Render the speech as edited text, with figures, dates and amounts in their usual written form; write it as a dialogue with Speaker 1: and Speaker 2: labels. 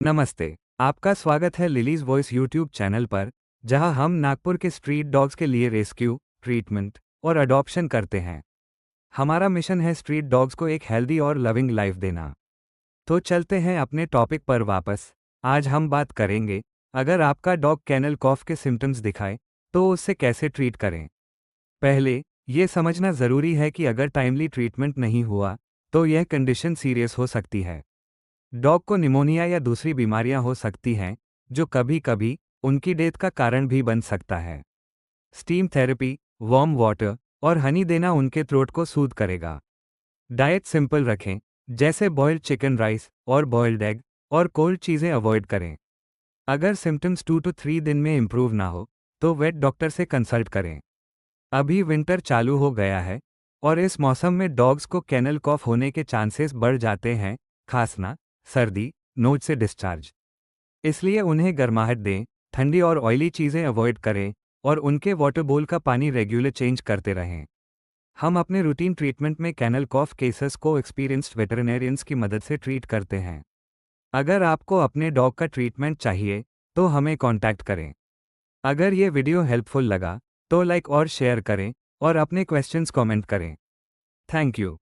Speaker 1: नमस्ते। आपका स्वागत है लिलीज वॉइस यूट्यूब चैनल पर, जहां हम नागपुर के स्ट्रीट डॉग्स के लिए रेस्क्यू, ट्रीटमेंट और अडॉप्शन करते हैं। हमारा मिशन है स्ट्रीट डॉग्स को एक हेल्दी और लविंग लाइफ देना। तो चलते हैं अपने टॉपिक पर वापस। आज हम बात करेंगे, अगर आपका डॉग कैनल कॉफ के सिम्टम्स दिखाए, तो उससे कैसे ट्रीट करें। पहले, ये समझना ज़रूरी है कि अगर टाइमली ट्रीटमेंट नहीं हुआ, तो यह कंडीशन सीरियस हो सकती है। डॉग को निमोनिया या दूसरी बीमारियां हो सकती हैं, जो कभी कभी उनकी डेथ का कारण भी बन सकता है। स्टीम थेरेपी, वार्म वाटर और हनी देना उनके थ्रोट को सूद करेगा। डाइट सिंपल रखें, जैसे बॉइल्ड चिकन राइस और बॉइल्ड एग, और कोल्ड चीज़ें अवॉइड करें। अगर सिम्टम्स 2 to 3 दिन में इम्प्रूव ना हो, तो वेट डॉक्टर से कंसल्ट करें। अभी विंटर चालू हो गया है, और इस मौसम में डॉग्स को कैनल कॉफ होने के चांसेस बढ़ जाते हैं, खांसना, सर्दी, नोज से डिस्चार्ज। इसलिए उन्हें गर्माहट दें, ठंडी और ऑयली चीज़ें अवॉइड करें, और उनके वाटर बोल का पानी रेगुलर चेंज करते रहें। हम अपने रूटीन ट्रीटमेंट में कैनल कॉफ केसेस को एक्सपीरियंस्ड वेटरनेरियंस की मदद से ट्रीट करते हैं। अगर आपको अपने डॉग का ट्रीटमेंट चाहिए, तो हमें कॉन्टैक्ट करें। अगर ये वीडियो हेल्पफुल लगा, तो लाइक और शेयर करें, और अपने क्वेश्चंस कमेंट करें। Thank you.